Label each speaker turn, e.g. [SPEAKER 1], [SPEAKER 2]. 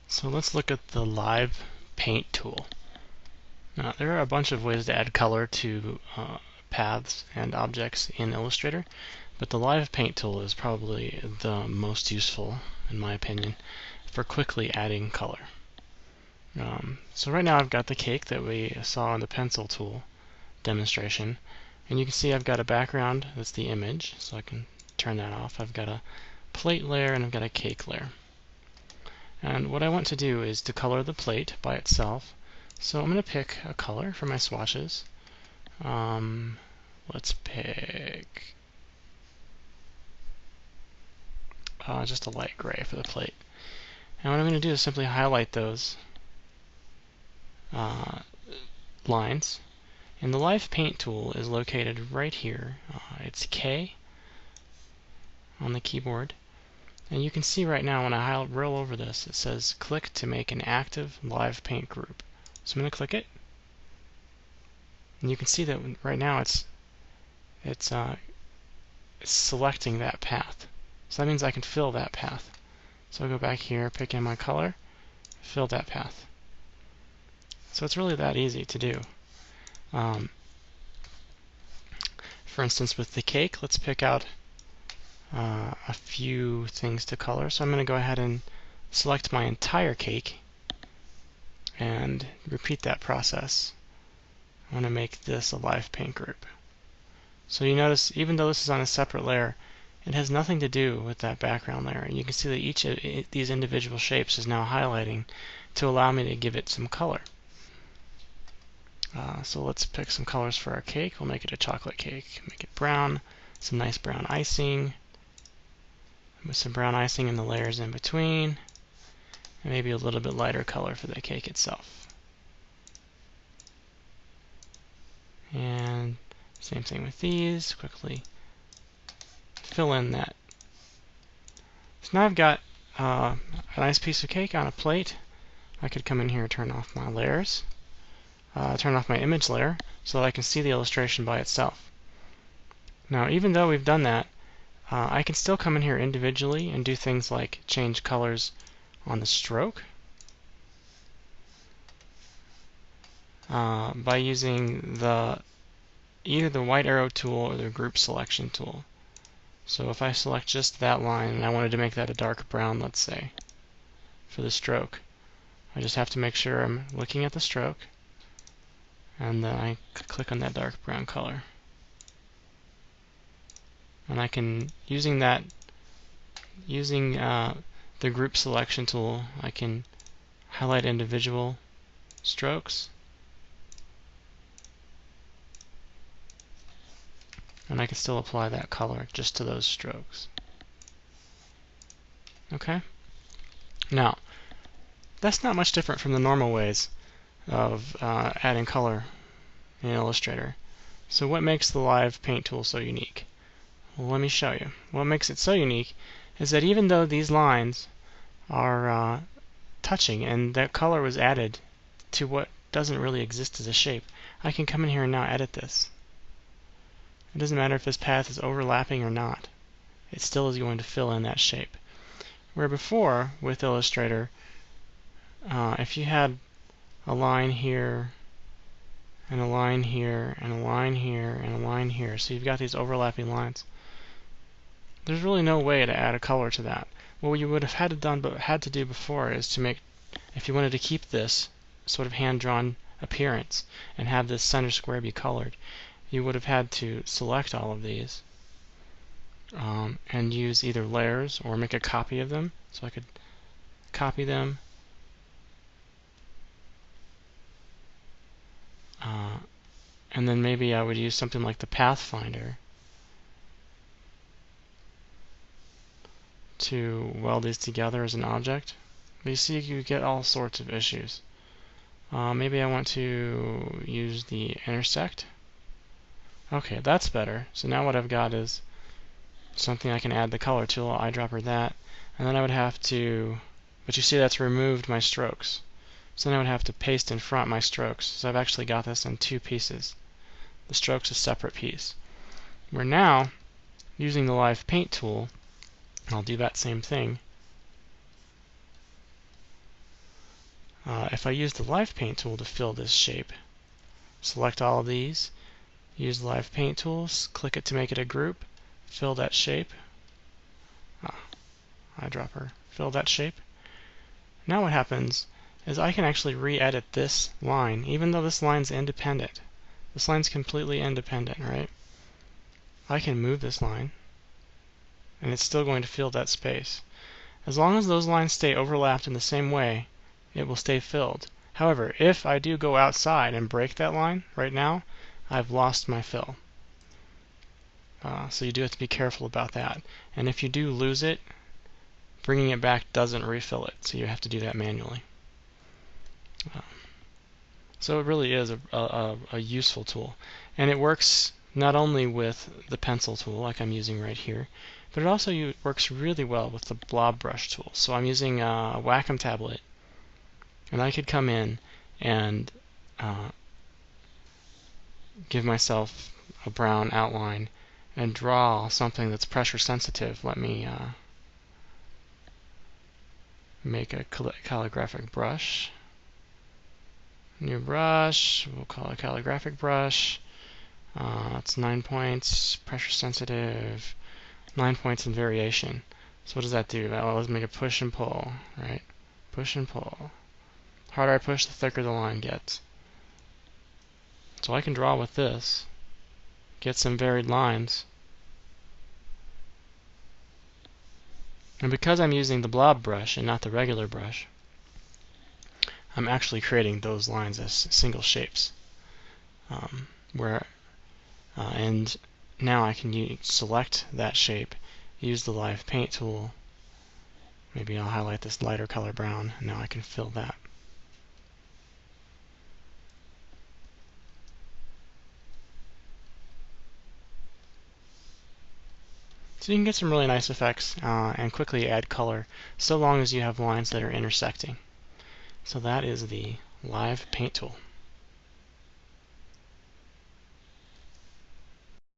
[SPEAKER 1] So let's look at the Live Paint tool. Now, there are a bunch of ways to add color to paths and objects in Illustrator, but the Live Paint tool is probably the most useful, in my opinion, for quickly adding color. So right now I've got the cake that we saw in the pencil tool demonstration, and you can see I've got a background that's the image, so I can turn that off. I've got a plate layer and I've got a cake layer. And what I want to do is to color the plate by itself. So I'm going to pick a color for my swatches. Let's pick just a light gray for the plate. And what I'm going to do is simply highlight those lines. And the Live Paint tool is located right here. It's K on the keyboard. And you can see right now when I roll over this, it says click to make an active Live Paint group. So I'm going to click it. And you can see that right now it's selecting that path. So that means I can fill that path. So I'll go back here, pick in my color, fill that path. So it's really that easy to do. For instance, with the cake, let's pick out a few things to color. So I'm going to go ahead and select my entire cake and repeat that process. I want to make this a Live Paint group. So you notice, even though this is on a separate layer, it has nothing to do with that background layer. And you can see that each of these individual shapes is now highlighting to allow me to give it some color. So let's pick some colors for our cake. We'll make it a chocolate cake. Make it brown, some nice brown icing, with some brown icing in the layers in between, and maybe a little bit lighter color for the cake itself. And same thing with these. Quickly fill in that. So now I've got a nice piece of cake on a plate. I could come in here and turn off my layers, turn off my image layer so that I can see the illustration by itself. Now, even though we've done that, I can still come in here individually and do things like change colors on the stroke by using either the white arrow tool or the group selection tool. So if I select just that line and I wanted to make that a dark brown, let's say, for the stroke, I just have to make sure I'm looking at the stroke, and then I click on that dark brown color. And I can, using the group selection tool, I can highlight individual strokes, and I can still apply that color just to those strokes. Okay? Now, that's not much different from the normal ways of adding color in Illustrator. So what makes the Live Paint tool so unique? Well, let me show you. What makes it so unique is that even though these lines are touching and that color was added to what doesn't really exist as a shape, I can come in here and now edit this. It doesn't matter if this path is overlapping or not. It still is going to fill in that shape. Where before, with Illustrator, if you had a line here, and a line here, and a line here, and a line here, so you've got these overlapping lines, there's really no way to add a color to that. What you would have had to do before is to make, if you wanted to keep this sort of hand-drawn appearance and have this center square be colored, you would have had to select all of these and use either layers or make a copy of them. So I could copy them, and then maybe I would use something like the Pathfinder to weld these together as an object. But you see, you get all sorts of issues. Maybe I want to use the intersect. Okay, that's better. So now what I've got is something I can add the color to. I'll eyedropper that, and then I would have to, but you see that's removed my strokes. So then I would have to paste in front my strokes. So I've actually got this in two pieces. The stroke's a separate piece. We're now using the Live Paint tool. I'll do that same thing. If I use the Live Paint tool to fill this shape, select all of these, use the Live Paint tools, click it to make it a group, fill that shape. Eyedropper, fill that shape. Now what happens is I can actually re-edit this line, even though this line's independent. This line's completely independent, right? I can move this line, and it's still going to fill that space. As long as those lines stay overlapped in the same way, it will stay filled. However, if I do go outside and break that line right now, I've lost my fill. So you do have to be careful about that. And if you do lose it, bringing it back doesn't refill it, so you have to do that manually. So it really is a useful tool. And it works not only with the pencil tool, like I'm using right here, but it also works really well with the blob brush tool. So I'm using a Wacom tablet, and I could come in and give myself a brown outline and draw something that's pressure sensitive. Let me make a calligraphic brush. New brush, we'll call it calligraphic brush. It's 9 points, pressure sensitive, 9 points in variation. So what does that do? Well, let's make a push and pull, right? Push and pull. The harder I push, the thicker the line gets. So I can draw with this, get some varied lines. And because I'm using the blob brush and not the regular brush, I'm actually creating those lines as single shapes. And now I can select that shape, use the Live Paint tool. Maybe I'll highlight this lighter color brown, and now I can fill that. So you can get some really nice effects and quickly add color, so long as you have lines that are intersecting. So that is the Live Paint tool.